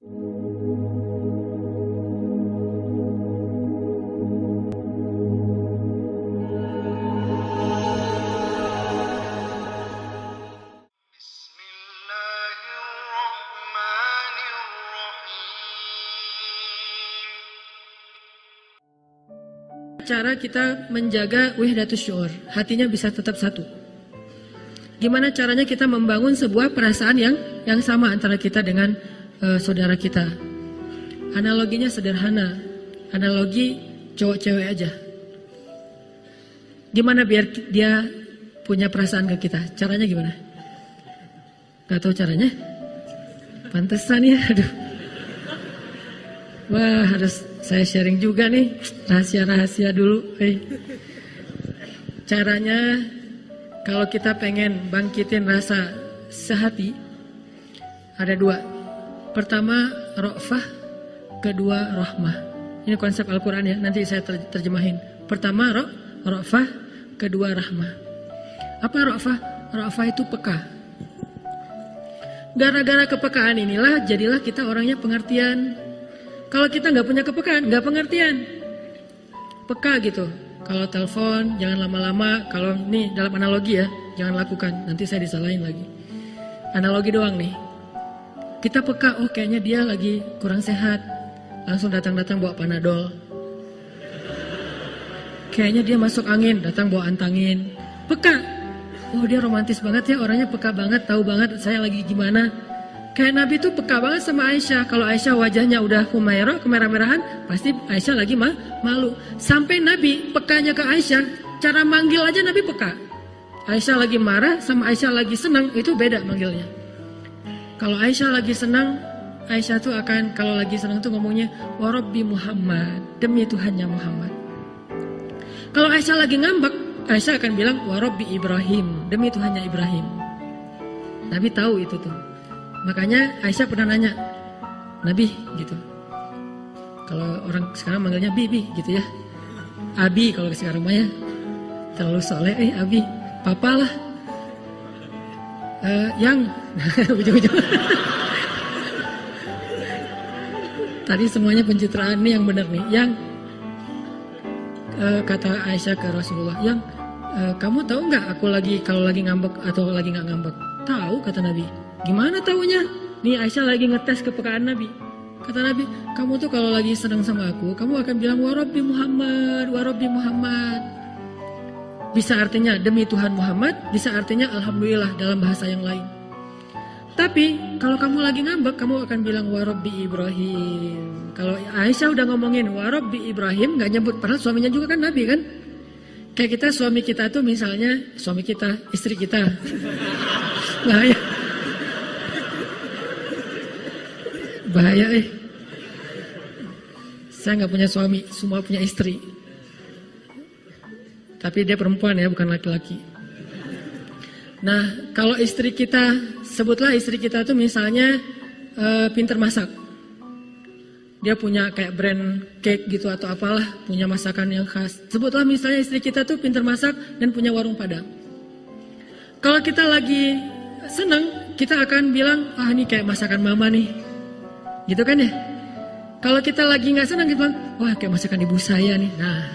Cara kita menjaga wahdatus syuur, hatinya bisa tetap satu. Gimana caranya kita membangun sebuah perasaan yang sama antara kita dengan saudara kita? Analoginya sederhana, analogi cowok cewek aja. Gimana biar dia punya perasaan ke kita? Caranya gimana? Gak tahu caranya? Pantesan ya, aduh. Wah, harus saya sharing juga nih, rahasia-rahasia dulu. Caranya, kalau kita pengen bangkitin rasa sehati, ada dua. Pertama, ra'fah, kedua, rahmah. Ini konsep Al-Quran ya, nanti saya terjemahin. Pertama, ra'fah, kedua, rahmah. Apa ra'fah? Ra'fah itu peka. Gara-gara kepekaan inilah, jadilah kita orangnya pengertian. Kalau kita nggak punya kepekaan, nggak pengertian, peka gitu. Kalau telepon jangan lama-lama. Kalau ini dalam analogi ya, jangan lakukan. Nanti saya disalahin lagi. Analogi doang nih. Kita peka, oh kayaknya dia lagi kurang sehat. Langsung datang-datang bawa Panadol. Kayaknya dia masuk angin, datang bawa antangin. Peka. Oh dia romantis banget ya, orangnya peka banget, tahu banget saya lagi gimana. Kayak Nabi tuh peka banget sama Aisyah. Kalau Aisyah wajahnya udah humairah, kemerah-merahan, pasti Aisyah lagi malu. Sampai Nabi pekanya ke Aisyah, cara manggil aja Nabi peka. Aisyah lagi marah sama Aisyah lagi senang, itu beda manggilnya. Kalau Aisyah lagi senang, Aisyah tuh akan, kalau lagi senang tuh ngomongnya, wa Rabbi Muhammad, demi Tuhannya Muhammad. Kalau Aisyah lagi ngambek, Aisyah akan bilang, wa Rabbi Ibrahim, demi Tuhannya Ibrahim. Nabi tahu itu tuh. Makanya Aisyah pernah nanya, Nabi gitu. Kalau orang sekarang manggilnya Bibi gitu ya. Abi kalau sekarang mah ya. Terlalu soleh, Abi. Papa lah. Yang. Ujung-ujung. Tadi semuanya pencitraan nih yang benar nih. Yang kata Aisyah ke Rasulullah, yang kamu tahu nggak aku lagi kalau lagi ngambek atau lagi nggak ngambek? Tahu kata Nabi. Gimana taunya? Nih Aisyah lagi ngetes kepekaan Nabi. Kata Nabi, kamu tuh kalau lagi senang sama aku, kamu akan bilang wa Rabbi Muhammad, wa Rabbi Muhammad. Bisa artinya demi Tuhan Muhammad, bisa artinya alhamdulillah dalam bahasa yang lain. Tapi kalau kamu lagi ngambek, kamu akan bilang wa Rabbi Ibrahim. Kalau Aisyah udah ngomongin wa Rabbi Ibrahim, gak nyebut, padahal suaminya juga kan Nabi kan. Kayak kita, suami kita tuh misalnya, suami kita, istri kita. Bahaya. Bahaya Saya gak punya suami, semua punya istri. Tapi dia perempuan ya, bukan laki-laki. Nah, kalau istri kita, sebutlah istri kita tuh misalnya pinter masak. Dia punya kayak brand cake gitu atau apalah, punya masakan yang khas. Sebutlah misalnya istri kita tuh pinter masak dan punya warung Padang. Kalau kita lagi senang, kita akan bilang, ah ini kayak masakan mama nih. Gitu kan ya? Kalau kita lagi gak senang, kita bilang, wah kayak masakan ibu saya nih. Nah,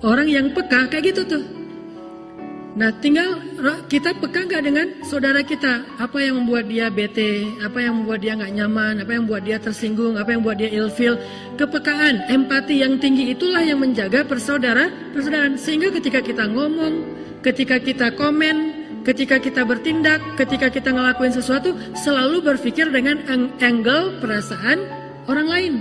orang yang peka kayak gitu tuh. Nah tinggal kita peka gak dengan saudara kita. Persaudaraan. Apa yang membuat dia bete, apa yang membuat dia gak nyaman, apa yang membuat dia tersinggung, apa yang membuat dia ilfil. Kepekaan, empati yang tinggi itulah yang menjaga persaudaraan. Sehingga ketika kita ngomong, ketika kita komen, ketika kita bertindak, ketika kita ngelakuin sesuatu, selalu berpikir dengan angle perasaan orang lain.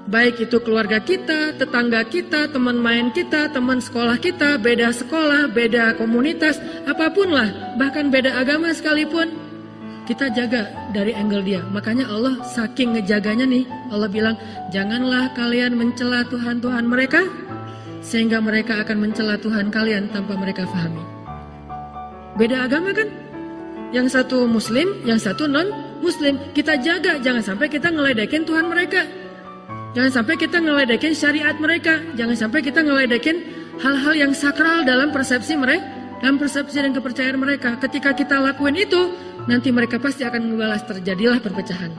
Baik itu keluarga kita, tetangga kita, teman main kita, teman sekolah kita, beda sekolah, beda komunitas, apapun lah, bahkan beda agama sekalipun, kita jaga dari angle dia. Makanya Allah saking ngejaganya nih, Allah bilang, janganlah kalian mencela Tuhan-Tuhan mereka, sehingga mereka akan mencela Tuhan kalian tanpa mereka fahami. Beda agama kan? Yang satu muslim, yang satu non-muslim. Kita jaga, jangan sampai kita ngeledekin Tuhan mereka. Jangan sampai kita ngeledekin syariat mereka. Jangan sampai kita ngeledekin hal-hal yang sakral dalam persepsi mereka, dalam persepsi dan kepercayaan mereka. Ketika kita lakuin itu, nanti mereka pasti akan membalas, terjadilah perpecahan.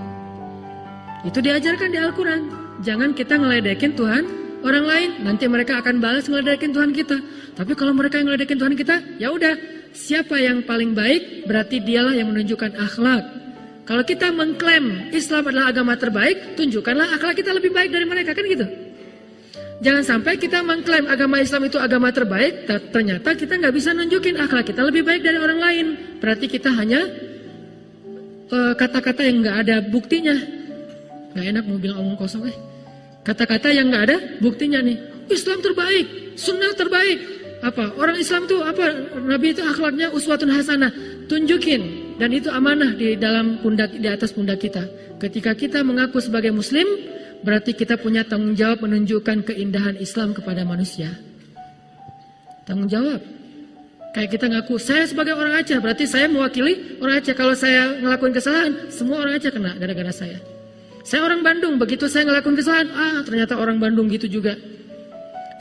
Itu diajarkan di Al-Quran. Jangan kita ngeledekin Tuhan orang lain, nanti mereka akan balas ngeledekin Tuhan kita. Tapi kalau mereka yang ngeledekin Tuhan kita, ya udah, siapa yang paling baik berarti dialah yang menunjukkan akhlak. Kalau kita mengklaim Islam adalah agama terbaik, tunjukkanlah akhlak kita lebih baik dari mereka, kan gitu. Jangan sampai kita mengklaim agama Islam itu agama terbaik, ternyata kita nggak bisa nunjukin akhlak kita lebih baik dari orang lain. Berarti kita hanya kata-kata yang nggak ada buktinya. Nggak enak mau bilang omong kosong Kata-kata yang nggak ada buktinya nih. Islam terbaik, sunnah terbaik. Apa? Orang Islam tuh apa? Nabi itu akhlaknya uswatun hasanah. Tunjukin. Dan itu amanah di dalam pundak, di atas pundak kita. Ketika kita mengaku sebagai Muslim, berarti kita punya tanggung jawab menunjukkan keindahan Islam kepada manusia. Tanggung jawab. Kayak kita ngaku, saya sebagai orang Aceh, berarti saya mewakili orang Aceh. Kalau saya ngelakuin kesalahan, semua orang Aceh kena gara-gara saya. Saya orang Bandung, begitu saya ngelakuin kesalahan, ternyata orang Bandung gitu juga.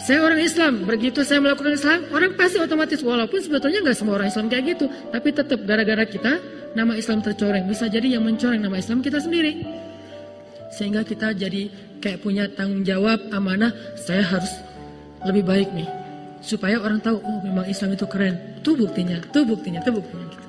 Saya orang Islam, begitu saya melakukan Islam, orang pasti otomatis, walaupun sebetulnya nggak semua orang Islam kayak gitu, tapi tetap gara-gara kita, nama Islam tercoreng. Bisa jadi yang mencoreng nama Islam kita sendiri. Sehingga kita jadi kayak punya tanggung jawab, amanah, saya harus lebih baik nih. Supaya orang tahu, oh memang Islam itu keren. Itu buktinya, itu buktinya, itu buktinya. Gitu.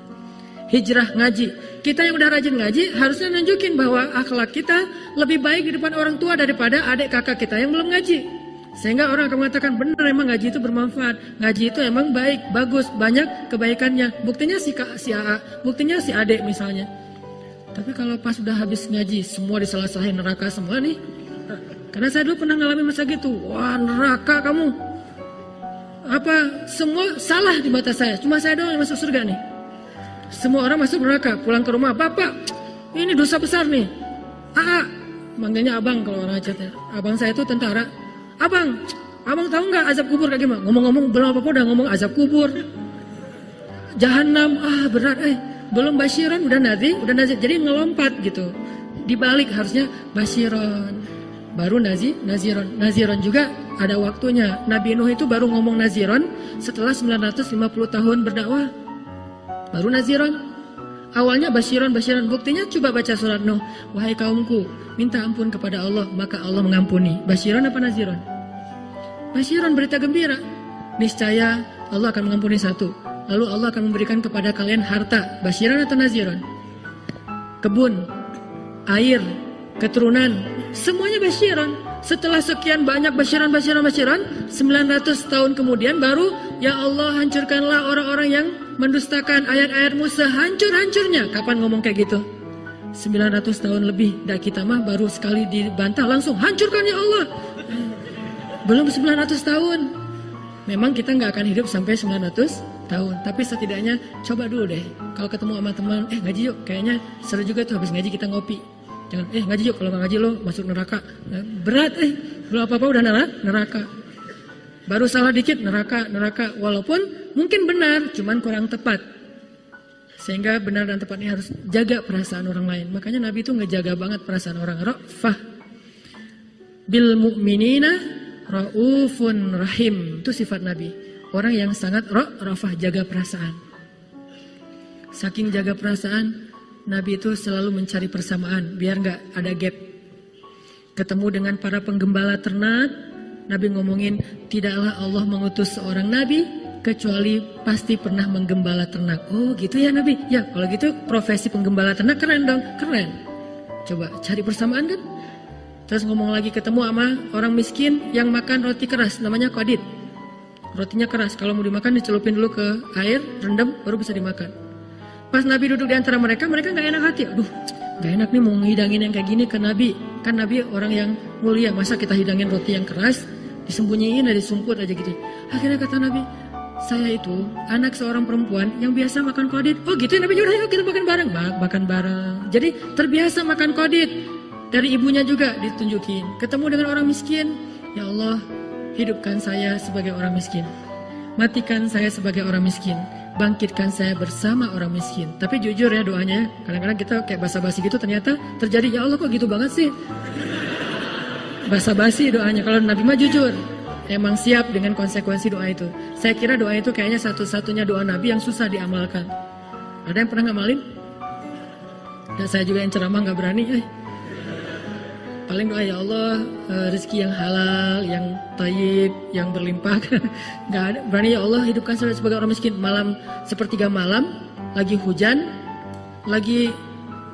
Hijrah ngaji. Kita yang udah rajin ngaji, harusnya nunjukin bahwa akhlak kita lebih baik di depan orang tua daripada adik kakak kita yang belum ngaji. Sehingga orang akan mengatakan, benar emang ngaji itu bermanfaat. Ngaji itu emang baik, bagus, banyak kebaikannya. Buktinya si AA, buktinya si adik misalnya. Tapi kalau pas udah habis ngaji, semua disalah-salahin, neraka semua nih. Karena saya dulu pernah ngalamin masa gitu. Wah, neraka kamu. Apa, semua salah di mata saya. Cuma saya doang yang masuk surga nih. Semua orang masuk neraka, pulang ke rumah. Bapak, ini dosa besar nih. AA, manggilnya abang kalau orang Aceh. Abang saya itu tentara. Abang tahu nggak azab kubur kayak gimana? Ngomong-ngomong belum apa-apa udah ngomong azab kubur. Jahanam, berat belum basyiron udah nazir. Jadi ngelompat gitu. Dibalik harusnya basyiron. Baru naziron. Naziron juga ada waktunya. Nabi Nuh itu baru ngomong naziron setelah 950 tahun berdakwah. Baru naziron. Awalnya basyiron. Buktinya coba baca surat Nuh. Wahai kaumku, minta ampun kepada Allah, maka Allah mengampuni. Basyiron apa naziron? Basyiron, berita gembira. Niscaya Allah akan mengampuni satu. Lalu Allah akan memberikan kepada kalian harta. Basyiron atau naziron? Kebun, air, keturunan, semuanya basyiron. Setelah sekian banyak basyiron, 900 tahun kemudian baru, ya Allah hancurkanlah orang-orang yang mendustakan ayat-ayatmu sehancur-hancurnya. Kapan ngomong kayak gitu? 900 tahun lebih. Dan kita mah baru sekali dibantah langsung hancurkan ya Allah. Belum 900 tahun. Memang kita nggak akan hidup sampai 900 tahun. Tapi setidaknya coba dulu deh. Kalau ketemu sama teman, ngaji yuk. Kayaknya seru juga tuh habis ngaji kita ngopi. Jangan, ngaji yuk. Kalau nggak ngaji lo masuk neraka. Berat belum apa-apa udah neraka. Baru salah dikit neraka. Walaupun mungkin benar, cuman kurang tepat. Sehingga benar dan tepatnya harus jaga perasaan orang lain. Makanya Nabi itu ngejaga banget perasaan orang. Ra'fah bil mu'minina ra'ufun rahim. Itu sifat Nabi. Orang yang sangat ra'fah, jaga perasaan. Saking jaga perasaan, Nabi itu selalu mencari persamaan biar nggak ada gap. Ketemu dengan para penggembala ternak, Nabi ngomongin, tidaklah Allah mengutus seorang Nabi kecuali pasti pernah menggembala ternak. Oh gitu ya Nabi? Ya kalau gitu profesi penggembala ternak keren dong. Keren. Coba cari persamaan kan? Terus ngomong lagi ketemu sama orang miskin yang makan roti keras. Namanya qadid. Rotinya keras. Kalau mau dimakan dicelupin dulu ke air, rendam baru bisa dimakan. Pas Nabi duduk di antara mereka nggak enak hati. Aduh gak enak nih mau ngidangin yang kayak gini ke Nabi. Kan Nabi orang yang mulia. Masa kita hidangin roti yang keras disembunyiin aja, disumput aja gitu. Akhirnya kata Nabi, saya itu anak seorang perempuan yang biasa makan qadid. Oh gitu ya Nabi, yaudah kita makan bareng. Makan bareng. Jadi terbiasa makan qadid. Dari ibunya juga ditunjukin. Ketemu dengan orang miskin. Ya Allah, hidupkan saya sebagai orang miskin. Matikan saya sebagai orang miskin. Bangkitkan saya bersama orang miskin. Tapi jujur ya doanya. Kadang-kadang kita kayak basa-basi gitu ternyata terjadi. Ya Allah kok gitu banget sih. Basa-basi doanya. Kalau Nabi mah jujur. Emang siap dengan konsekuensi doa itu. Saya kira doa itu kayaknya satu-satunya doa Nabi yang susah diamalkan. Ada yang pernah ngamalin? Dan saya juga yang ceramah gak berani. paling doa ya Allah rezeki yang halal, yang thayyib, yang berlimpah. Nggak ada berani ya Allah hidupkan saya sebagai orang miskin. Malam sepertiga malam lagi hujan, lagi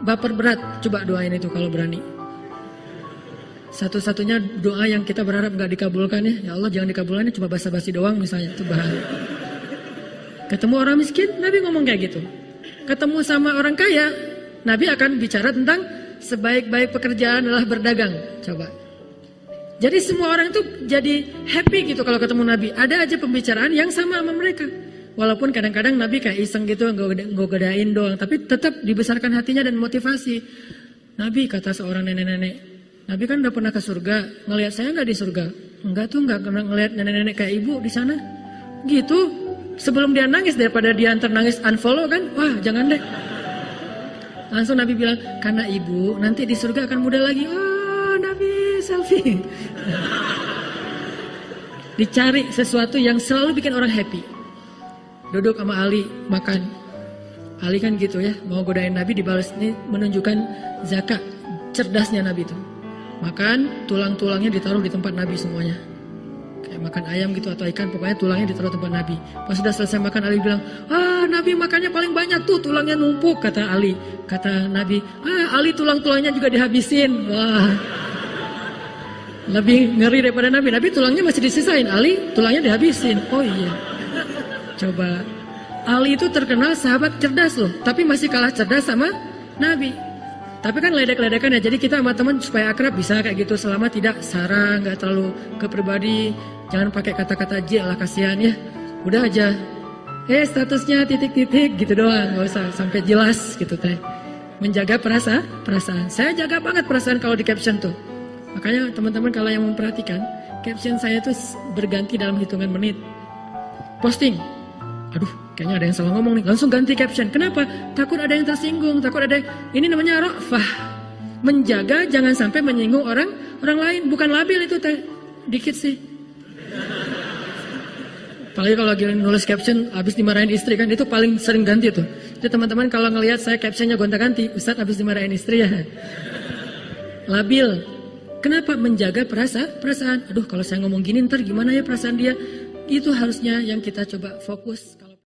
baper berat, coba doain itu kalau berani. Satu-satunya doa yang kita berharap nggak dikabulkan ya Allah jangan dikabulkan, cuma basa-basi doang misalnya, itu bahaya. Ketemu orang miskin, Nabi ngomong kayak gitu. Ketemu sama orang kaya, Nabi akan bicara tentang sebaik-baik pekerjaan adalah berdagang. Coba. Jadi semua orang itu jadi happy gitu kalau ketemu Nabi. Ada aja pembicaraan yang sama sama mereka. Walaupun kadang-kadang Nabi kayak iseng gitu, nggak godain doang, tapi tetap dibesarkan hatinya dan motivasi. Nabi, kata seorang nenek-nenek, Nabi kan udah pernah ke surga, ngelihat saya nggak di surga? Enggak tuh, nggak pernah ngelihat nenek-nenek kayak ibu di sana. Gitu. Sebelum dia nangis, daripada dia antar nangis unfollow kan, wah jangan deh. Langsung Nabi bilang, karena ibu nanti di surga akan muda lagi. Oh Nabi selfie. Dicari sesuatu yang selalu bikin orang happy. Duduk sama Ali makan. Ali kan gitu ya, mau godain Nabi dibalas. Ini menunjukkan zakat cerdasnya Nabi itu. Makan, tulang-tulangnya ditaruh di tempat Nabi semuanya. Kayak makan ayam gitu atau ikan, pokoknya tulangnya ditaruh tempat Nabi. Pas sudah selesai makan, Ali bilang, Nabi makannya paling banyak tuh, tulangnya numpuk, kata Ali. Kata Nabi, Ali tulang-tulangnya juga dihabisin. Wah, lebih ngeri daripada Nabi. Nabi tulangnya masih disisain, Ali tulangnya dihabisin. Oh iya, coba. Ali itu terkenal sahabat cerdas loh, tapi masih kalah cerdas sama Nabi. Tapi kan ledek-ledekan ya, jadi kita sama teman supaya akrab bisa kayak gitu, selama tidak sara, nggak terlalu ke pribadi, jangan pakai kata-kata J lah, kasihan ya. Udah aja, statusnya titik-titik gitu doang, nggak usah sampai jelas gitu teh. Menjaga perasaan. Saya jaga banget perasaan kalau di caption tuh. Makanya teman-teman kalau yang memperhatikan, caption saya tuh berganti dalam hitungan menit. Posting, aduh kayaknya ada yang salah ngomong nih, langsung ganti caption. Kenapa? Takut ada yang tersinggung, takut ada yang... Ini namanya ra'fah, menjaga jangan sampai menyinggung orang lain. Bukan labil itu teh, dikit sih. Apalagi kalau lagi nulis caption habis dimarahin istri kan, itu paling sering ganti tuh. Jadi teman-teman kalau ngelihat saya captionnya gonta-ganti, Ustadz habis dimarahin istri ya. Labil. Kenapa? Menjaga perasaan. Aduh kalau saya ngomong gini ntar gimana ya perasaan dia. Itu harusnya yang kita coba fokus.